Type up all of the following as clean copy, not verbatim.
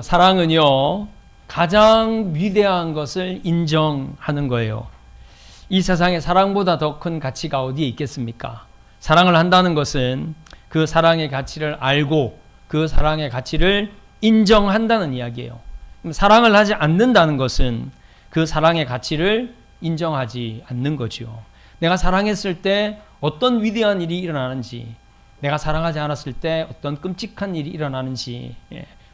사랑은요, 가장 위대한 것을 인정하는 거예요. 이 세상에 사랑보다 더 큰 가치가 어디에 있겠습니까? 사랑을 한다는 것은 그 사랑의 가치를 알고 그 사랑의 가치를 인정한다는 이야기예요. 사랑을 하지 않는다는 것은 그 사랑의 가치를 인정하지 않는 거죠. 내가 사랑했을 때 어떤 위대한 일이 일어나는지, 내가 사랑하지 않았을 때 어떤 끔찍한 일이 일어나는지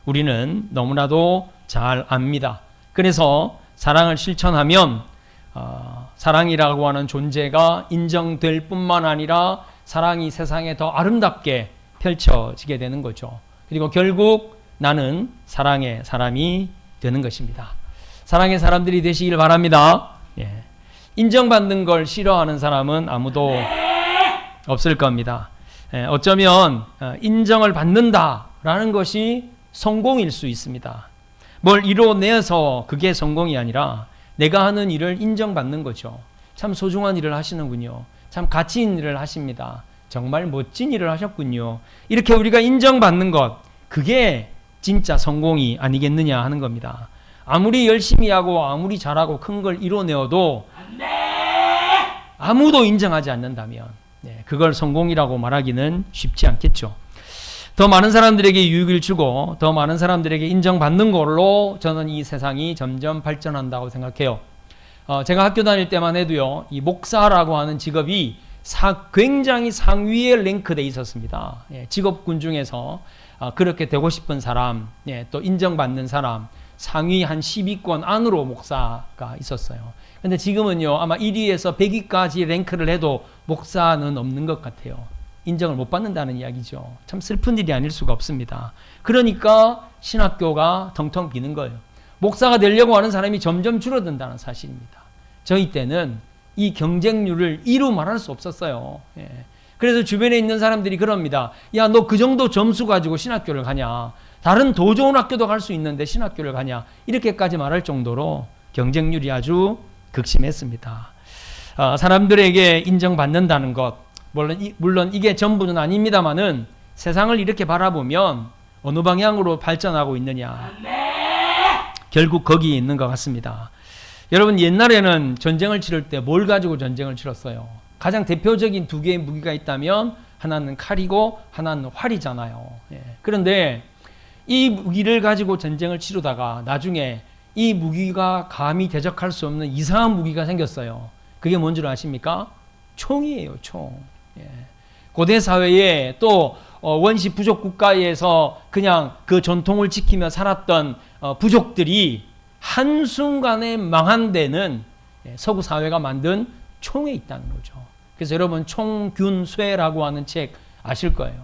우리는 너무나도 잘 압니다. 그래서 사랑을 실천하면 사랑이라고 하는 존재가 인정될 뿐만 아니라 사랑이 세상에 더 아름답게 펼쳐지게 되는 거죠. 그리고 결국 나는 사랑의 사람이 되는 것입니다. 사랑의 사람들이 되시길 바랍니다. 인정받는 걸 싫어하는 사람은 아무도 없을 겁니다. 어쩌면 인정을 받는다라는 것이 성공일 수 있습니다. 뭘 이뤄내서 그게 성공이 아니라 내가 하는 일을 인정받는 거죠. 참 소중한 일을 하시는군요. 참 가치 있는 일을 하십니다. 정말 멋진 일을 하셨군요. 이렇게 우리가 인정받는 것, 그게 진짜 성공이 아니겠느냐 하는 겁니다. 아무리 열심히 하고 아무리 잘하고 큰 걸 이뤄내어도 아무도 인정하지 않는다면 그걸 성공이라고 말하기는 쉽지 않겠죠. 더 많은 사람들에게 유익을 주고 더 많은 사람들에게 인정받는 걸로 저는 이 세상이 점점 발전한다고 생각해요. 제가 학교 다닐 때만 해도요, 이 목사라고 하는 직업이 굉장히 상위에 랭크되어 있었습니다. 직업군 중에서 그렇게 되고 싶은 사람, 또 인정받는 사람, 상위 한 10위권 안으로 목사가 있었어요. 근데 지금은요, 아마 1위에서 100위까지 랭크를 해도 목사는 없는 것 같아요. 인정을 못 받는다는 이야기죠. 참 슬픈 일이 아닐 수가 없습니다. 그러니까 신학교가 텅텅 비는 거예요. 목사가 되려고 하는 사람이 점점 줄어든다는 사실입니다. 저희 때는 이 경쟁률을 이루 말할 수 없었어요. 그래서 주변에 있는 사람들이 그럽니다. 야, 너 그 정도 점수 가지고 신학교를 가냐? 다른 더 좋은 학교도 갈 수 있는데 신학교를 가냐? 이렇게까지 말할 정도로 경쟁률이 아주 극심했습니다. 사람들에게 인정받는다는 것, 물론 이게 전부는 아닙니다만은 세상을 이렇게 바라보면 어느 방향으로 발전하고 있느냐, 결국 거기에 있는 것 같습니다. 여러분, 옛날에는 전쟁을 치를 때 뭘 가지고 전쟁을 치렀어요? 가장 대표적인 두 개의 무기가 있다면 하나는 칼이고 하나는 활이잖아요. 그런데 이 무기를 가지고 전쟁을 치르다가 나중에 이 무기가 감히 대적할 수 없는 이상한 무기가 생겼어요. 그게 뭔 줄 아십니까? 총이에요, 총. 고대 사회에 또 원시 부족 국가에서 그냥 그 전통을 지키며 살았던 부족들이 한순간에 망한 데는 서구 사회가 만든 총에 있다는 거죠. 그래서 여러분, 총균쇠라고 하는 책 아실 거예요.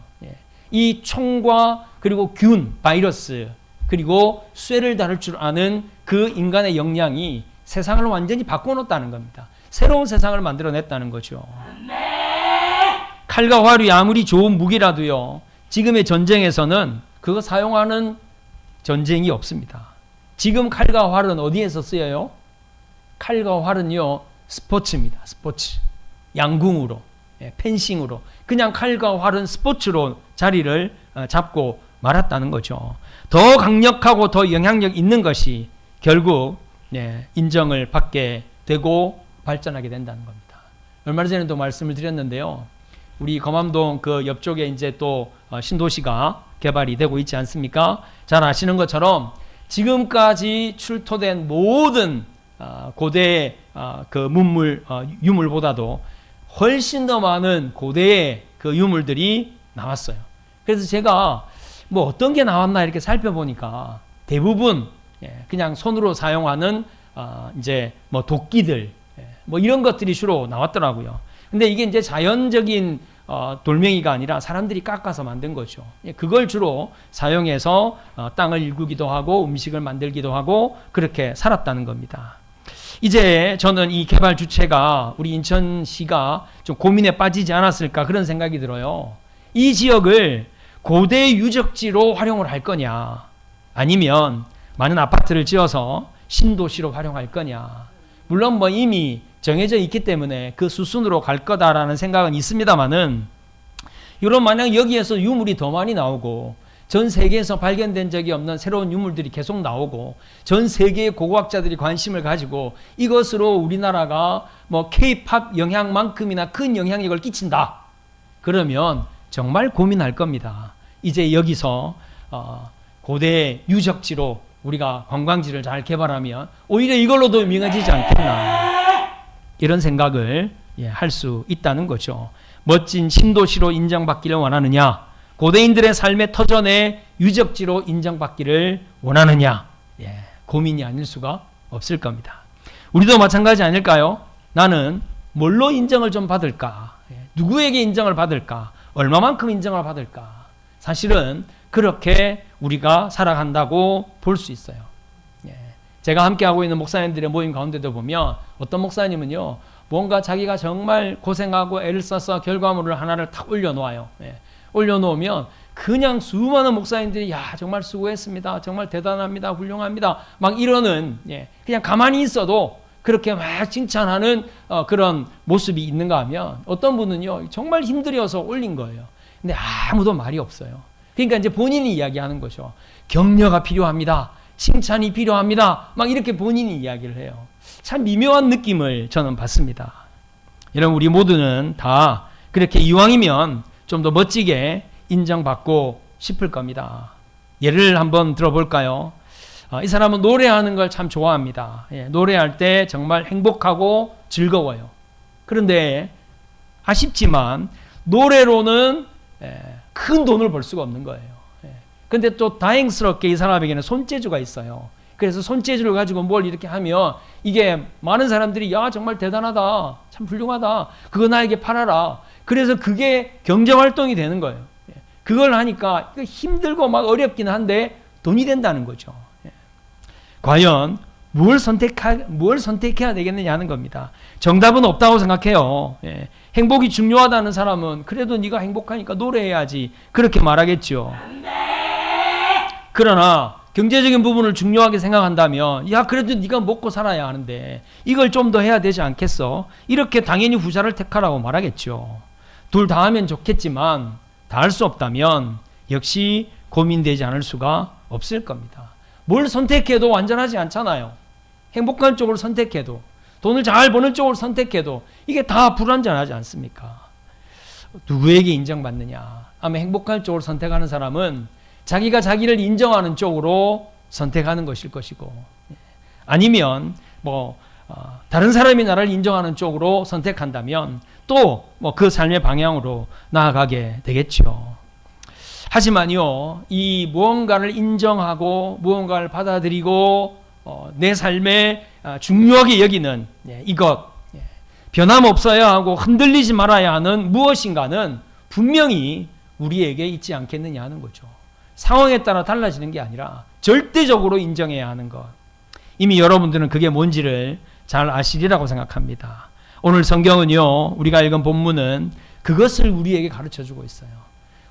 이 총과 그리고 균, 바이러스, 그리고 쇠를 다룰 줄 아는 그 인간의 역량이 세상을 완전히 바꿔놓았다는 겁니다. 새로운 세상을 만들어냈다는 거죠. 칼과 활이 아무리 좋은 무기라도요, 지금의 전쟁에서는 그거 사용하는 전쟁이 없습니다. 지금 칼과 활은 어디에서 쓰여요? 칼과 활은요, 스포츠입니다. 스포츠. 양궁으로, 펜싱으로. 그냥 칼과 활은 스포츠로 자리를 잡고 말았다는 거죠. 더 강력하고 더 영향력 있는 것이 결국 인정을 받게 되고 발전하게 된다는 겁니다. 얼마 전에도 말씀을 드렸는데요. 우리 검암동 그 옆쪽에 이제 또 신도시가 개발이 되고 있지 않습니까? 잘 아시는 것처럼 지금까지 출토된 모든 고대의 그 문물, 유물보다도 훨씬 더 많은 고대의 그 유물들이 나왔어요. 그래서 제가 뭐 어떤 게 나왔나 이렇게 살펴보니까 대부분 그냥 손으로 사용하는 이제 뭐 도끼들, 뭐 이런 것들이 주로 나왔더라고요. 근데 이게 이제 자연적인 돌멩이가 아니라 사람들이 깎아서 만든 거죠. 그걸 주로 사용해서 땅을 일구기도 하고 음식을 만들기도 하고 그렇게 살았다는 겁니다. 이제 저는 이 개발 주체가 우리 인천시가 좀 고민에 빠지지 않았을까 그런 생각이 들어요. 이 지역을 고대 유적지로 활용을 할 거냐, 아니면 많은 아파트를 지어서 신도시로 활용할 거냐. 물론 뭐 이미 정해져 있기 때문에 그 수순으로 갈 거다라는 생각은 있습니다만은, 이런 만약 여기에서 유물이 더 많이 나오고 전 세계에서 발견된 적이 없는 새로운 유물들이 계속 나오고 전 세계의 고고학자들이 관심을 가지고 이것으로 우리나라가 뭐 K-팝 영향만큼이나 큰 영향력을 끼친다. 그러면 정말 고민할 겁니다. 이제 여기서 고대 유적지로 우리가 관광지를 잘 개발하면 오히려 이걸로도 유명해지지 않겠나. 이런 생각을 할 수 있다는 거죠. 멋진 신도시로 인정받기를 원하느냐, 고대인들의 삶의 터전의 유적지로 인정받기를 원하느냐, 고민이 아닐 수가 없을 겁니다. 우리도 마찬가지 아닐까요? 나는 뭘로 인정을 좀 받을까? 누구에게 인정을 받을까? 얼마만큼 인정을 받을까? 사실은 그렇게 우리가 살아간다고 볼 수 있어요. 제가 함께하고 있는 목사님들의 모임 가운데도 보면 어떤 목사님은요, 뭔가 자기가 정말 고생하고 애를 써서 결과물을 하나를 탁 올려놓아요. 올려놓으면 그냥 수많은 목사님들이 야 정말 수고했습니다. 정말 대단합니다. 훌륭합니다. 막 이러는 그냥 가만히 있어도 그렇게 막 칭찬하는 그런 모습이 있는가 하면 어떤 분은요 정말 힘들어서 올린 거예요. 근데 아무도 말이 없어요. 그러니까 이제 본인이 이야기하는 거죠. 격려가 필요합니다. 칭찬이 필요합니다. 막 이렇게 본인이 이야기를 해요. 참 미묘한 느낌을 저는 받습니다. 여러분 우리 모두는 다 그렇게 이왕이면 좀 더 멋지게 인정받고 싶을 겁니다. 예를 한번 들어볼까요? 이 사람은 노래하는 걸 참 좋아합니다. 노래할 때 정말 행복하고 즐거워요. 그런데 아쉽지만 노래로는 큰 돈을 벌 수가 없는 거예요. 근데 또 다행스럽게 이 사람에게는 손재주가 있어요. 그래서 손재주를 가지고 뭘 이렇게 하면 이게 많은 사람들이 야 정말 대단하다, 참 훌륭하다, 그거 나에게 팔아라. 그래서 그게 경제활동이 되는 거예요. 그걸 하니까 힘들고 막 어렵긴 한데 돈이 된다는 거죠. 과연 뭘 선택해야 되겠느냐 하는 겁니다. 정답은 없다고 생각해요. 행복이 중요하다는 사람은 그래도 네가 행복하니까 노래해야지 그렇게 말하겠죠. 그러나 경제적인 부분을 중요하게 생각한다면 야 그래도 네가 먹고 살아야 하는데 이걸 좀 더 해야 되지 않겠어? 이렇게 당연히 후자를 택하라고 말하겠죠. 둘 다 하면 좋겠지만 다 할 수 없다면 역시 고민되지 않을 수가 없을 겁니다. 뭘 선택해도 완전하지 않잖아요. 행복한 쪽을 선택해도 돈을 잘 버는 쪽을 선택해도 이게 다 불완전하지 않습니까? 누구에게 인정받느냐? 아마 행복한 쪽을 선택하는 사람은 자기가 자기를 인정하는 쪽으로 선택하는 것일 것이고, 아니면 다른 사람이 나를 인정하는 쪽으로 선택한다면 또 그 삶의 방향으로 나아가게 되겠죠. 하지만요, 이 무언가를 인정하고 무언가를 받아들이고 내 삶에 중요하게 여기는 이것, 변함없어야 하고 흔들리지 말아야 하는 무엇인가는 분명히 우리에게 있지 않겠느냐 하는 거죠. 상황에 따라 달라지는 게 아니라 절대적으로 인정해야 하는 것. 이미 여러분들은 그게 뭔지를 잘 아시리라고 생각합니다. 오늘 성경은요, 우리가 읽은 본문은 그것을 우리에게 가르쳐주고 있어요.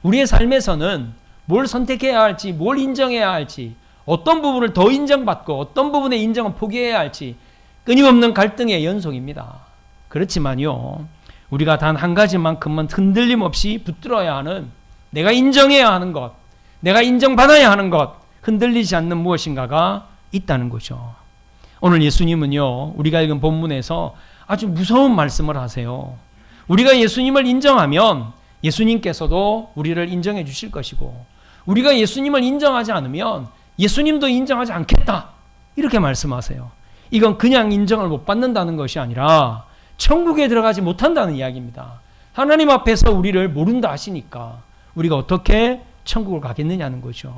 우리의 삶에서는 뭘 선택해야 할지, 뭘 인정해야 할지, 어떤 부분을 더 인정받고 어떤 부분의 인정은 포기해야 할지 끊임없는 갈등의 연속입니다. 그렇지만요, 우리가 단 한 가지만큼은 흔들림 없이 붙들어야 하는, 내가 인정해야 하는 것, 내가 인정받아야 하는 것, 흔들리지 않는 무엇인가가 있다는 거죠. 오늘 예수님은요, 우리가 읽은 본문에서 아주 무서운 말씀을 하세요. 우리가 예수님을 인정하면 예수님께서도 우리를 인정해 주실 것이고, 우리가 예수님을 인정하지 않으면 예수님도 인정하지 않겠다, 이렇게 말씀하세요. 이건 그냥 인정을 못 받는다는 것이 아니라 천국에 들어가지 못한다는 이야기입니다. 하나님 앞에서 우리를 모른다 하시니까 우리가 어떻게 천국을 가겠느냐는 거죠.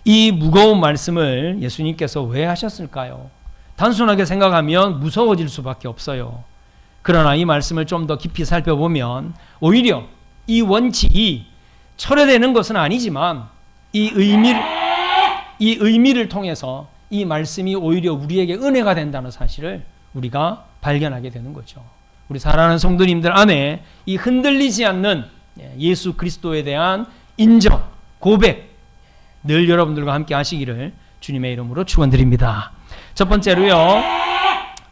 이 무거운 말씀을 예수님께서 왜 하셨을까요? 단순하게 생각하면 무서워질 수밖에 없어요. 그러나 이 말씀을 좀 더 깊이 살펴보면 오히려 이 원칙이 철회되는 것은 아니지만 이 의미를 통해서 이 말씀이 오히려 우리에게 은혜가 된다는 사실을 우리가 발견하게 되는 거죠. 우리 사랑하는 성도님들 안에 이 흔들리지 않는 예수 그리스도에 대한 인정, 고백 늘 여러분들과 함께 하시기를 주님의 이름으로 축원드립니다. 첫 번째로요,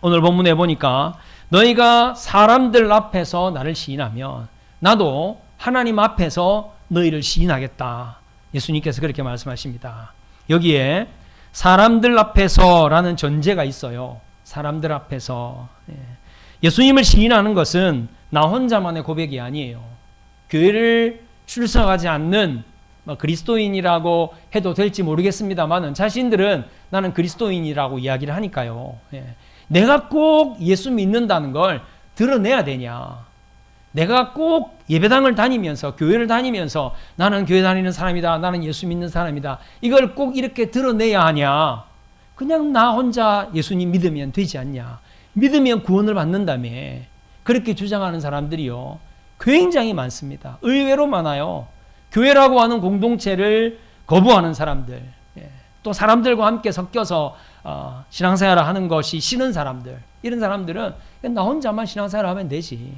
오늘 본문에 보니까 너희가 사람들 앞에서 나를 시인하면 나도 하나님 앞에서 너희를 시인하겠다. 예수님께서 그렇게 말씀하십니다. 여기에 사람들 앞에서라는 전제가 있어요. 사람들 앞에서. 예수님을 시인하는 것은 나 혼자만의 고백이 아니에요. 교회를 출석하지 않는 그리스도인이라고 해도 될지 모르겠습니다만 자신들은 나는 그리스도인이라고 이야기를 하니까요. 내가 꼭 예수 믿는다는 걸 드러내야 되냐? 내가 꼭 예배당을 다니면서 교회를 다니면서 나는 교회 다니는 사람이다. 나는 예수 믿는 사람이다. 이걸 꼭 이렇게 드러내야 하냐? 그냥 나 혼자 예수님 믿으면 되지 않냐? 믿으면 구원을 받는다며. 그렇게 주장하는 사람들이요. 굉장히 많습니다. 의외로 많아요. 교회라고 하는 공동체를 거부하는 사람들, 또 사람들과 함께 섞여서 신앙생활을 하는 것이 싫은 사람들, 이런 사람들은 나 혼자만 신앙생활을 하면 되지.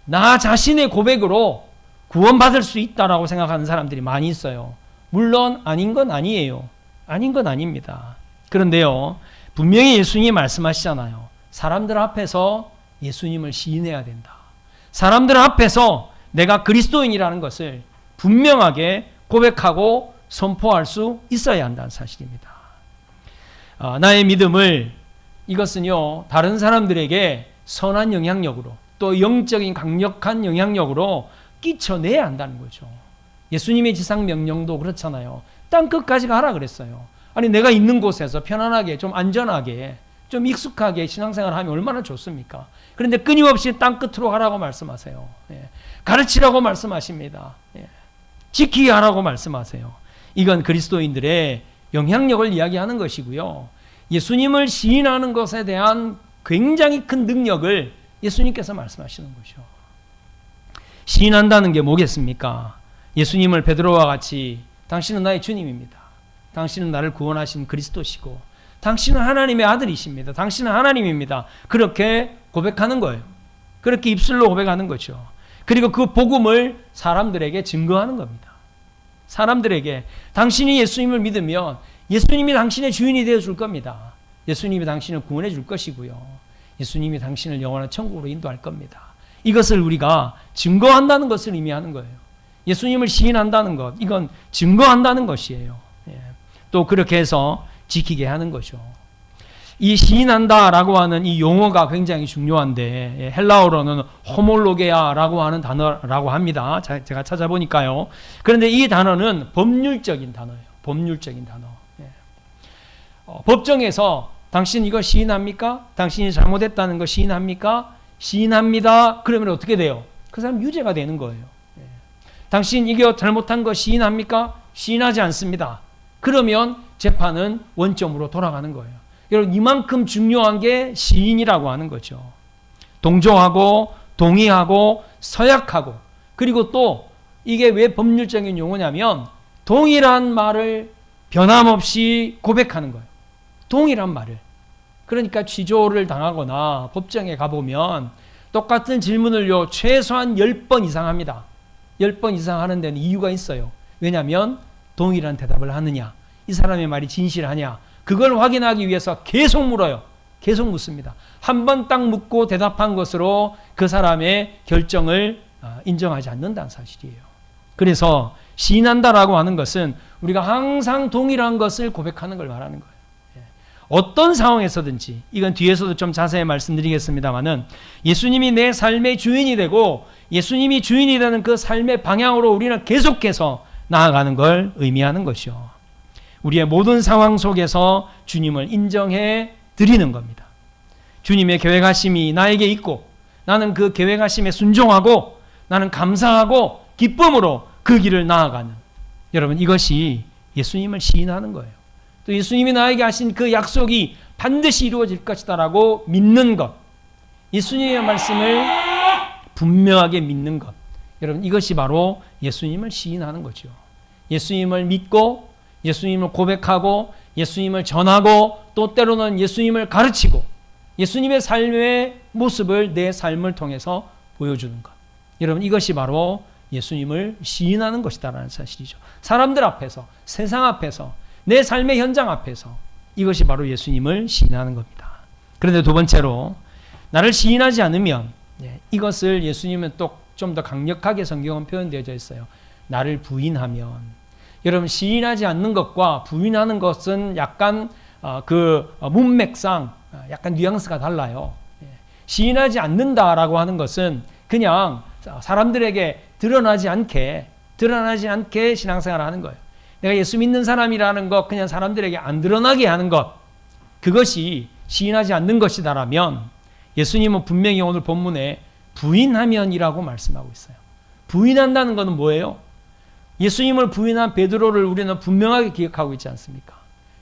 나 자신의 고백으로 구원받을 수 있다라고 생각하는 사람들이 많이 있어요. 물론 아닌 건 아니에요. 아닌 건 아닙니다. 그런데요, 분명히 예수님이 말씀하시잖아요. 사람들 앞에서 예수님을 시인해야 된다. 사람들 앞에서 내가 그리스도인이라는 것을 분명하게 고백하고 선포할 수 있어야 한다는 사실입니다. 나의 믿음을 이것은요, 다른 사람들에게 선한 영향력으로 또 영적인 강력한 영향력으로 끼쳐내야 한다는 거죠. 예수님의 지상 명령도 그렇잖아요. 땅 끝까지 가라 그랬어요. 아니 내가 있는 곳에서 편안하게 좀 안전하게 좀 익숙하게 신앙생활을 하면 얼마나 좋습니까? 그런데 끊임없이 땅 끝으로 가라고 말씀하세요. 가르치라고 말씀하십니다. 지키게 하라고 말씀하세요. 이건 그리스도인들의 영향력을 이야기하는 것이고요. 예수님을 시인하는 것에 대한 굉장히 큰 능력을 예수님께서 말씀하시는 거죠. 시인한다는 게 뭐겠습니까? 예수님을 베드로와 같이 당신은 나의 주님입니다. 당신은 나를 구원하신 그리스도시고 당신은 하나님의 아들이십니다. 당신은 하나님입니다. 그렇게 고백하는 거예요. 그렇게 입술로 고백하는 거죠. 그리고 그 복음을 사람들에게 증거하는 겁니다. 사람들에게 당신이 예수님을 믿으면 예수님이 당신의 주인이 되어줄 겁니다. 예수님이 당신을 구원해 줄 것이고요. 예수님이 당신을 영원한 천국으로 인도할 겁니다. 이것을 우리가 증거한다는 것을 의미하는 거예요. 예수님을 시인한다는 것, 이건 증거한다는 것이에요. 또 그렇게 해서 지키게 하는 거죠. 이 시인한다라고 하는 이 용어가 굉장히 중요한데 헬라어로는 호몰로게아라고 하는 단어라고 합니다. 제가 찾아보니까요. 그런데 이 단어는 법률적인 단어예요. 법률적인 단어. 법정에서 당신 이거 시인합니까? 당신이 잘못했다는 거 시인합니까? 시인합니다. 그러면 어떻게 돼요? 그 사람 유죄가 되는 거예요. 당신 이거 잘못한 거 시인합니까? 시인하지 않습니다. 그러면 재판은 원점으로 돌아가는 거예요. 여러분 이만큼 중요한 게 시인이라고 하는 거죠. 동조하고 동의하고 서약하고 그리고 또 이게 왜 법률적인 용어냐면 동일한 말을 변함없이 고백하는 거예요. 동일한 말을. 그러니까 취조를 당하거나 법정에 가보면 똑같은 질문을요 최소한 10번 이상 합니다. 10번 이상 하는 데는 이유가 있어요. 왜냐하면 동일한 대답을 하느냐, 이 사람의 말이 진실하냐, 그걸 확인하기 위해서 계속 물어요. 계속 묻습니다. 한 번 딱 묻고 대답한 것으로 그 사람의 결정을 인정하지 않는다는 사실이에요. 그래서 시인한다라고 하는 것은 우리가 항상 동일한 것을 고백하는 걸 말하는 거예요. 어떤 상황에서든지, 이건 뒤에서도 좀 자세히 말씀드리겠습니다만은 예수님이 내 삶의 주인이 되고 예수님이 주인이 되는 그 삶의 방향으로 우리는 계속해서 나아가는 걸 의미하는 것이요. 우리의 모든 상황 속에서 주님을 인정해 드리는 겁니다. 주님의 계획하심이 나에게 있고 나는 그 계획하심에 순종하고 나는 감사하고 기쁨으로 그 길을 나아가는, 여러분 이것이 예수님을 시인하는 거예요. 또 예수님이 나에게 하신 그 약속이 반드시 이루어질 것이다라고 믿는 것, 예수님의 말씀을 분명하게 믿는 것, 여러분 이것이 바로 예수님을 시인하는 거죠. 예수님을 믿고 예수님을 고백하고 예수님을 전하고 또 때로는 예수님을 가르치고 예수님의 삶의 모습을 내 삶을 통해서 보여주는 것, 여러분 이것이 바로 예수님을 시인하는 것이다라는 사실이죠. 사람들 앞에서, 세상 앞에서, 내 삶의 현장 앞에서 이것이 바로 예수님을 시인하는 겁니다. 그런데 두 번째로 나를 시인하지 않으면, 이것을 예수님은 또 좀 더 강력하게 성경은 표현되어져 있어요. 나를 부인하면, 여러분 시인하지 않는 것과 부인하는 것은 약간 문맥상 약간 뉘앙스가 달라요. 시인하지 않는다라고 하는 것은 그냥 사람들에게 드러나지 않게 신앙생활을 하는 거예요. 내가 예수 믿는 사람이라는 것, 그냥 사람들에게 안 드러나게 하는 것, 그것이 시인하지 않는 것이다라면 예수님은 분명히 오늘 본문에 부인하면이라고 말씀하고 있어요. 부인한다는 것은 뭐예요? 예수님을 부인한 베드로를 우리는 분명하게 기억하고 있지 않습니까?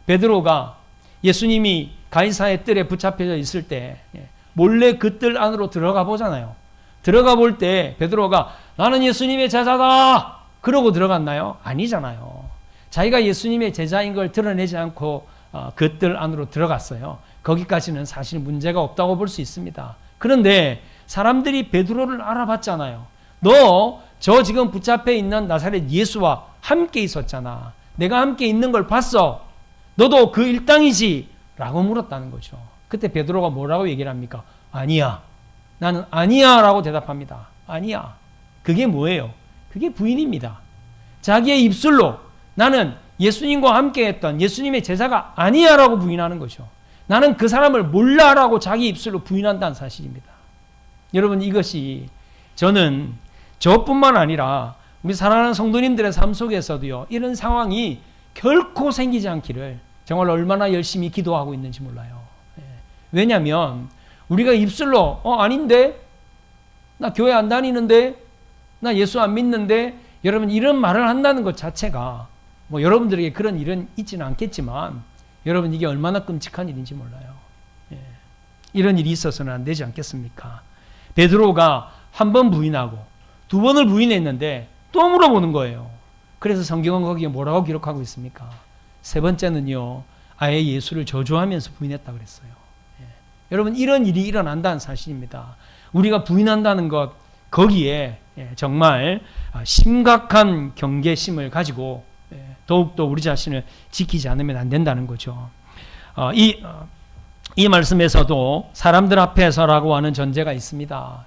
베드로가 예수님이 가이사의 뜰에 붙잡혀져 있을 때 몰래 그 뜰 안으로 들어가 보잖아요. 들어가 볼 때 베드로가 나는 예수님의 제자다! 그러고 들어갔나요? 아니잖아요. 자기가 예수님의 제자인 걸 드러내지 않고 그 뜰 안으로 들어갔어요. 거기까지는 사실 문제가 없다고 볼 수 있습니다. 그런데 사람들이 베드로를 알아봤잖아요. 너 저 지금 붙잡혀 있는 나사렛 예수와 함께 있었잖아. 내가 함께 있는 걸 봤어. 너도 그 일당이지? 라고 물었다는 거죠. 그때 베드로가 뭐라고 얘기를 합니까? 아니야. 나는 아니야 라고 대답합니다. 아니야. 그게 뭐예요? 그게 부인입니다. 자기의 입술로 나는 예수님과 함께 했던 예수님의 제자가 아니야 라고 부인하는 거죠. 나는 그 사람을 몰라 라고 자기 입술로 부인한다는 사실입니다. 여러분, 이것이 저는 저뿐만 아니라 우리 사랑하는 성도님들의 삶 속에서도요, 이런 상황이 결코 생기지 않기를 정말 얼마나 열심히 기도하고 있는지 몰라요. 왜냐하면 우리가 입술로 아닌데, 나 교회 안 다니는데, 나 예수 안 믿는데, 여러분 이런 말을 한다는 것 자체가 뭐 여러분들에게 그런 일은 있지는 않겠지만 여러분 이게 얼마나 끔찍한 일인지 몰라요. 이런 일이 있어서는 안 되지 않겠습니까? 베드로가 한 번 부인하고 두 번을 부인했는데 또 물어보는 거예요. 그래서 성경은 거기에 뭐라고 기록하고 있습니까? 세 번째는요, 아예 예수를 저주하면서 부인했다 그랬어요. 여러분 이런 일이 일어난다는 사실입니다. 우리가 부인한다는 것, 거기에 정말 심각한 경계심을 가지고 더욱더 우리 자신을 지키지 않으면 안 된다는 거죠. 이 말씀에서도 사람들 앞에서라고 하는 전제가 있습니다.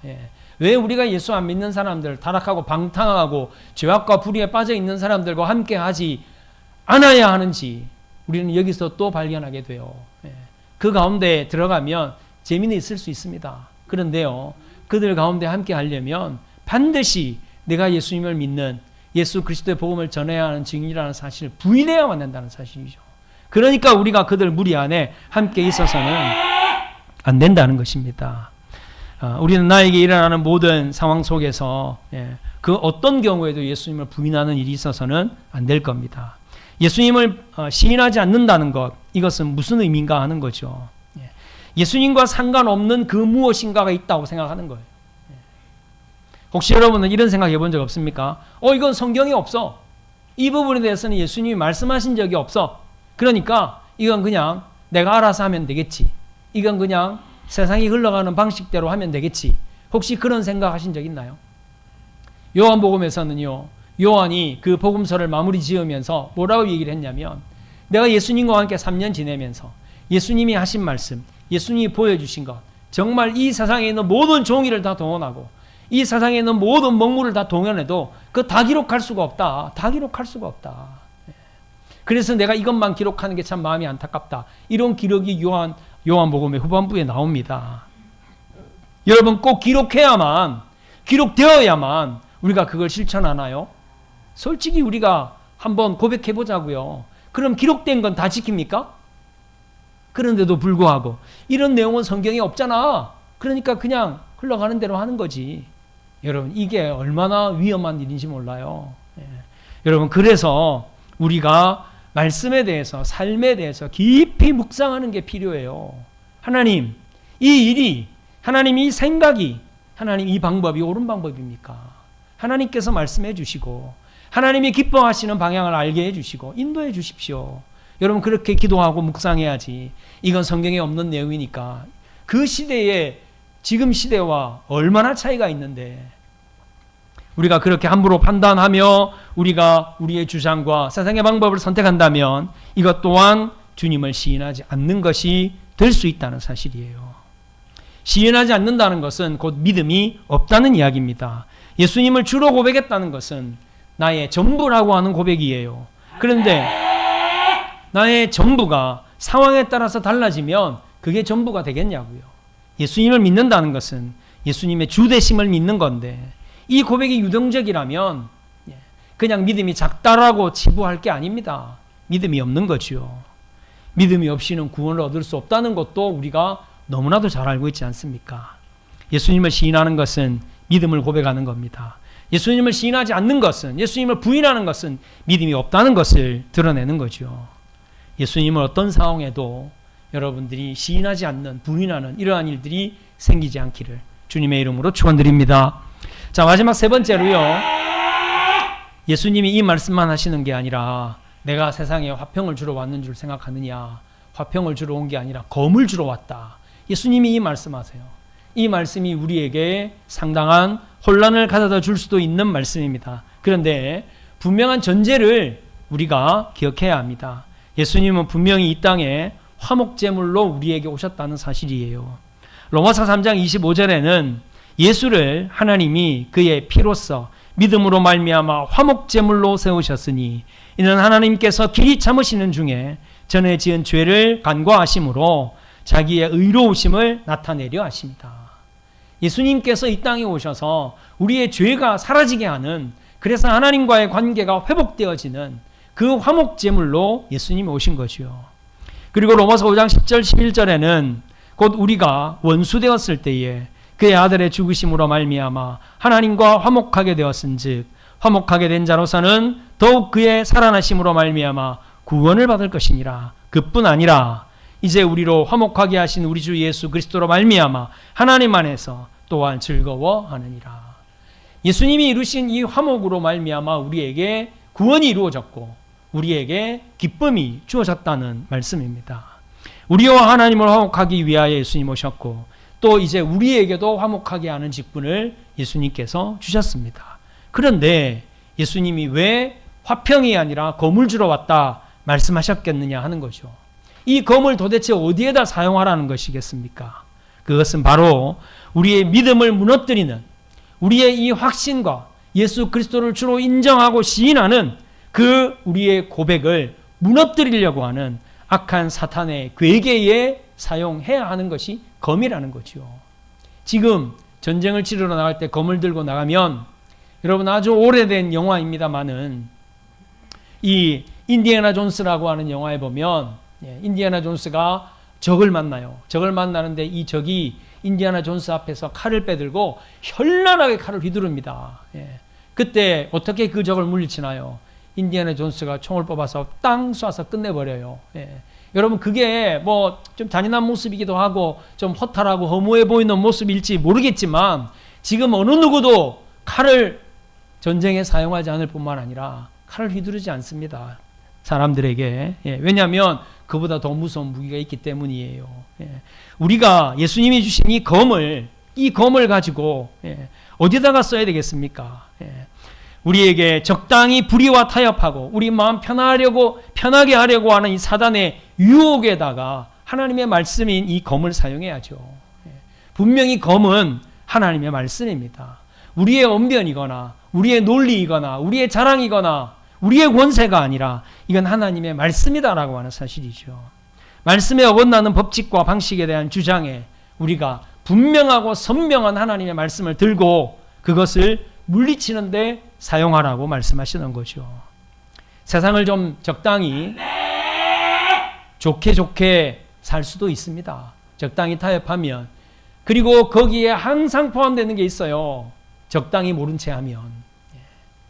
왜 우리가 예수 안 믿는 사람들, 타락하고 방탕하고 죄악과 불의에 빠져 있는 사람들과 함께 하지 않아야 하는지 우리는 여기서 또 발견하게 돼요. 그 가운데 들어가면 재미는 있을 수 있습니다. 그런데요, 그들 가운데 함께 하려면 반드시 내가 예수님을 믿는 예수 그리스도의 복음을 전해야 하는 증인이라는 사실을 부인해야만 된다는 사실이죠. 그러니까 우리가 그들 무리 안에 함께 있어서는 안 된다는 것입니다. 우리는 나에게 일어나는 모든 상황 속에서 그 어떤 경우에도 예수님을 부인하는 일이 있어서는 안 될 겁니다. 예수님을 시인하지 않는다는 것, 이것은 무슨 의미인가 하는 거죠. 예수님과 상관없는 그 무엇인가가 있다고 생각하는 거예요. 혹시 여러분은 이런 생각 해본 적 없습니까? 이건 성경에 없어. 이 부분에 대해서는 예수님이 말씀하신 적이 없어. 그러니까 이건 그냥 내가 알아서 하면 되겠지. 이건 그냥 세상이 흘러가는 방식대로 하면 되겠지. 혹시 그런 생각 하신 적 있나요? 요한복음에서는요, 요한이 그 복음서를 마무리 지으면서 뭐라고 얘기를 했냐면, 내가 예수님과 함께 3년 지내면서 예수님이 하신 말씀, 예수님이 보여주신 것, 정말 이 세상에 있는 모든 종이를 다 동원하고 이 세상에 있는 모든 먹물을 다 동원해도 그거 다 기록할 수가 없다. 다 기록할 수가 없다. 그래서 내가 이것만 기록하는 게 참 마음이 안타깝다. 이런 기록이 요한복음의 후반부에 나옵니다. 여러분 꼭 기록되어야만 우리가 그걸 실천하나요? 솔직히 우리가 한번 고백해 보자고요. 그럼 기록된 건 다 지킵니까? 그런데도 불구하고 이런 내용은 성경에 없잖아. 그러니까 그냥 흘러가는 대로 하는 거지. 여러분 이게 얼마나 위험한 일인지 몰라요. 여러분 그래서 우리가 말씀에 대해서, 삶에 대해서 깊이 묵상하는 게 필요해요. 하나님, 이 일이, 하나님 이 생각이, 하나님 이 방법이 옳은 방법입니까? 하나님께서 말씀해 주시고 하나님이 기뻐하시는 방향을 알게 해 주시고 인도해 주십시오. 여러분 그렇게 기도하고 묵상해야지. 이건 성경에 없는 내용이니까. 그 시대에 지금 시대와 얼마나 차이가 있는데 우리가 그렇게 함부로 판단하며 우리가 우리의 주장과 세상의 방법을 선택한다면 이것 또한 주님을 시인하지 않는 것이 될 수 있다는 사실이에요. 시인하지 않는다는 것은 곧 믿음이 없다는 이야기입니다. 예수님을 주로 고백했다는 것은 나의 전부라고 하는 고백이에요. 그런데 나의 전부가 상황에 따라서 달라지면 그게 전부가 되겠냐고요. 예수님을 믿는다는 것은 예수님의 주되심을 믿는 건데 이 고백이 유동적이라면 그냥 믿음이 작다라고 치부할 게 아닙니다. 믿음이 없는 거죠. 믿음이 없이는 구원을 얻을 수 없다는 것도 우리가 너무나도 잘 알고 있지 않습니까? 예수님을 시인하는 것은 믿음을 고백하는 겁니다. 예수님을 시인하지 않는 것은, 예수님을 부인하는 것은 믿음이 없다는 것을 드러내는 거죠. 예수님을 어떤 상황에도 여러분들이 시인하지 않는, 부인하는 이러한 일들이 생기지 않기를 주님의 이름으로 축원드립니다. 자, 마지막 세 번째로요. 예수님이 이 말씀만 하시는 게 아니라 내가 세상에 화평을 주러 왔는 줄 생각하느냐. 화평을 주러 온 게 아니라 검을 주러 왔다. 예수님이 이 말씀하세요. 이 말씀이 우리에게 상당한 혼란을 가져다 줄 수도 있는 말씀입니다. 그런데 분명한 전제를 우리가 기억해야 합니다. 예수님은 분명히 이 땅에 화목제물로 우리에게 오셨다는 사실이에요. 로마서 3장 25절에는 예수를 하나님이 그의 피로써 믿음으로 말미암아 화목제물로 세우셨으니 이는 하나님께서 길이 참으시는 중에 전에 지은 죄를 간과하심으로 자기의 의로우심을 나타내려 하십니다. 예수님께서 이 땅에 오셔서 우리의 죄가 사라지게 하는, 그래서 하나님과의 관계가 회복되어지는 그 화목제물로 예수님이 오신 거죠. 그리고 로마서 5장 10절 11절에는 곧 우리가 원수되었을 때에 그의 아들의 죽으심으로 말미암아 하나님과 화목하게 되었은즉 화목하게 된 자로서는 더욱 그의 살아나심으로 말미암아 구원을 받을 것이니라. 그뿐 아니라 이제 우리로 화목하게 하신 우리 주 예수 그리스도로 말미암아 하나님 안에서 또한 즐거워하느니라. 예수님이 이루신 이 화목으로 말미암아 우리에게 구원이 이루어졌고 우리에게 기쁨이 주어졌다는 말씀입니다. 우리와 하나님을 화목하기 위하여 예수님 오셨고 또 이제 우리에게도 화목하게 하는 직분을 예수님께서 주셨습니다. 그런데 예수님이 왜 화평이 아니라 검을 주러 왔다 말씀하셨겠느냐 하는 거죠. 이 검을 도대체 어디에다 사용하라는 것이겠습니까? 그것은 바로 우리의 믿음을 무너뜨리는, 우리의 이 확신과 예수 그리스도를 주로 인정하고 시인하는 그 우리의 고백을 무너뜨리려고 하는 악한 사탄의 괴계에 사용해야 하는 것이 검이라는 거죠. 지금 전쟁을 치르러 나갈 때 검을 들고 나가면, 여러분 아주 오래된 영화입니다만은 이 인디애나 존스라고 하는 영화에 보면 인디애나 존스가 적을 만나요. 적을 만나는데 이 적이 인디애나 존스 앞에서 칼을 빼들고 현란하게 칼을 휘두릅니다. 그때 어떻게 그 적을 물리치나요? 인디애나 존스가 총을 뽑아서 땅 쏴서 끝내버려요. 여러분 그게 뭐 좀 잔인한 모습이기도 하고 좀 허탈하고 허무해 보이는 모습일지 모르겠지만 지금 어느 누구도 칼을 전쟁에 사용하지 않을 뿐만 아니라 칼을 휘두르지 않습니다. 사람들에게. 왜냐하면 그보다 더 무서운 무기가 있기 때문이에요. 우리가 예수님이 주신 이 검을 가지고 어디다가 써야 되겠습니까? 우리에게 적당히 불의와 타협하고 우리 마음 편하게 하려고 하는 이 사단의 유혹에다가 하나님의 말씀인 이 검을 사용해야죠. 분명히 검은 하나님의 말씀입니다. 우리의 언변이거나 우리의 논리이거나 우리의 자랑이거나 우리의 권세가 아니라 이건 하나님의 말씀이다라고 하는 사실이죠. 말씀에 어긋나는 법칙과 방식에 대한 주장에 우리가 분명하고 선명한 하나님의 말씀을 들고 그것을 물리치는데 사용하라고 말씀하시는 거죠. 세상을 좀 적당히 좋게 살 수도 있습니다. 적당히 타협하면. 그리고 거기에 항상 포함되는 게 있어요. 적당히 모른 채 하면.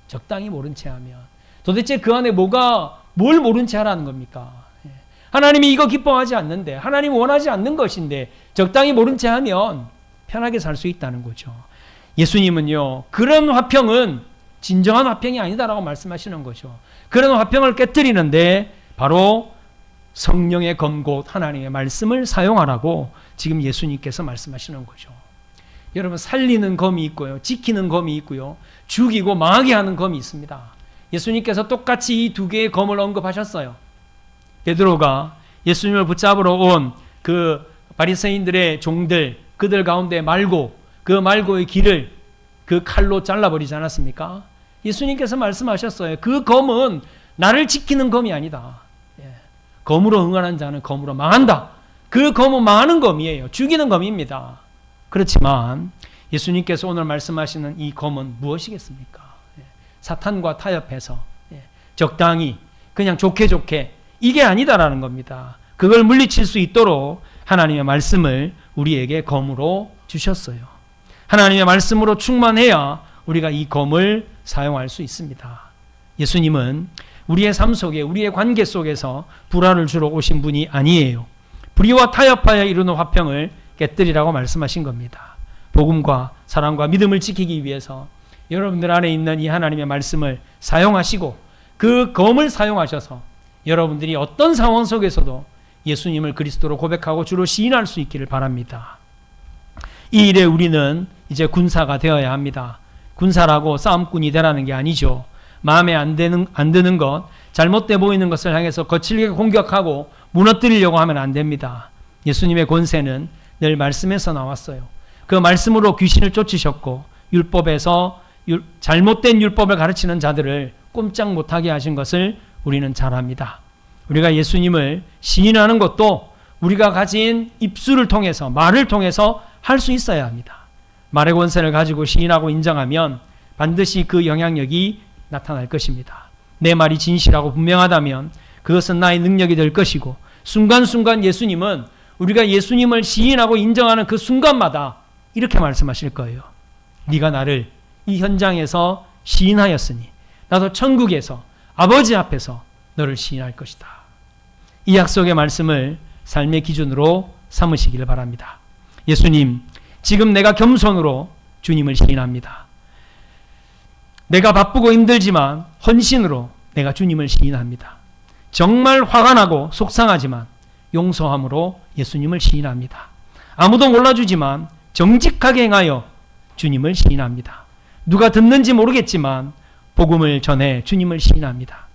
적당히 모른 채 하면. 도대체 그 안에 뭘 모른 채 하라는 겁니까? 하나님이 이거 기뻐하지 않는데, 하나님 원하지 않는 것인데 적당히 모른 채 하면 편하게 살 수 있다는 거죠. 예수님은요, 그런 화평은 진정한 화평이 아니다라고 말씀하시는 거죠. 그런 화평을 깨뜨리는데 바로 성령의 검곧 하나님의 말씀을 사용하라고 지금 예수님께서 말씀하시는 거죠. 여러분 살리는 검이 있고요. 지키는 검이 있고요. 죽이고 망하게 하는 검이 있습니다. 예수님께서 똑같이 이 두 개의 검을 언급하셨어요. 베드로가 예수님을 붙잡으러 온 그 바리새인들의 종들, 그들 가운데 그 말고의 길을 그 칼로 잘라버리지 않았습니까? 예수님께서 말씀하셨어요. 그 검은 나를 지키는 검이 아니다. 검으로 응하는 자는 검으로 망한다. 그 검은 망하는 검이에요. 죽이는 검입니다. 그렇지만 예수님께서 오늘 말씀하시는 이 검은 무엇이겠습니까? 사탄과 타협해서 적당히 그냥 좋게 이게 아니다라는 겁니다. 그걸 물리칠 수 있도록 하나님의 말씀을 우리에게 검으로 주셨어요. 하나님의 말씀으로 충만해야 우리가 이 검을 사용할 수 있습니다. 예수님은 우리의 삶 속에 우리의 관계 속에서 불화를 주러 오신 분이 아니에요. 불의와 타협하여 이루는 화평을 깨뜨리라고 말씀하신 겁니다. 복음과 사랑과 믿음을 지키기 위해서 여러분들 안에 있는 이 하나님의 말씀을 사용하시고 그 검을 사용하셔서 여러분들이 어떤 상황 속에서도 예수님을 그리스도로 고백하고 주로 시인할 수 있기를 바랍니다. 이 일에 우리는 이제 군사가 되어야 합니다. 군사라고 싸움꾼이 되라는 게 아니죠. 마음에 안 드는 것, 잘못돼 보이는 것을 향해서 거칠게 공격하고 무너뜨리려고 하면 안 됩니다. 예수님의 권세는 늘 말씀에서 나왔어요. 그 말씀으로 귀신을 쫓으셨고 율법에서 잘못된 율법을 가르치는 자들을 꼼짝 못하게 하신 것을 우리는 잘 압니다. 우리가 예수님을 시인하는 것도 우리가 가진 입술을 통해서 말을 통해서 할 수 있어야 합니다. 말의 권세를 가지고 시인하고 인정하면 반드시 그 영향력이 나타날 것입니다. 내 말이 진실하고 분명하다면 그것은 나의 능력이 될 것이고 순간순간 예수님은 우리가 예수님을 시인하고 인정하는 그 순간마다 이렇게 말씀하실 거예요. 네가 나를 이 현장에서 시인하였으니 나도 천국에서 아버지 앞에서 너를 시인할 것이다. 이 약속의 말씀을 삶의 기준으로 삼으시기를 바랍니다. 예수님, 지금 내가 겸손으로 주님을 시인합니다. 내가 바쁘고 힘들지만 헌신으로 내가 주님을 시인합니다. 정말 화가 나고 속상하지만 용서함으로 예수님을 시인합니다. 아무도 몰라주지만 정직하게 행하여 주님을 시인합니다. 누가 듣는지 모르겠지만 복음을 전해 주님을 시인합니다.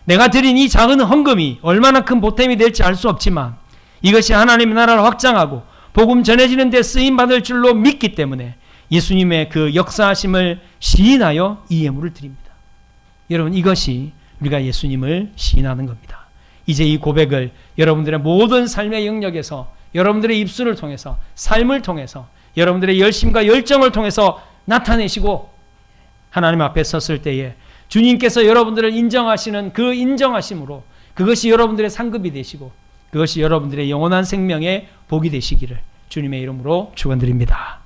내가 드린 이 작은 헌금이 얼마나 큰 보탬이 될지 알 수 없지만 이것이 하나님의 나라를 확장하고 복음 전해지는 데 쓰임받을 줄로 믿기 때문에 예수님의 그 역사하심을 시인하여 이 예물을 드립니다. 여러분, 이것이 우리가 예수님을 시인하는 겁니다. 이제 이 고백을 여러분들의 모든 삶의 영역에서 여러분들의 입술을 통해서 삶을 통해서 여러분들의 열심과 열정을 통해서 나타내시고 하나님 앞에 섰을 때에 주님께서 여러분들을 인정하시는 그 인정하심으로 그것이 여러분들의 상급이 되시고 그것이 여러분들의 영원한 생명의 복이 되시기를 주님의 이름으로 축원드립니다.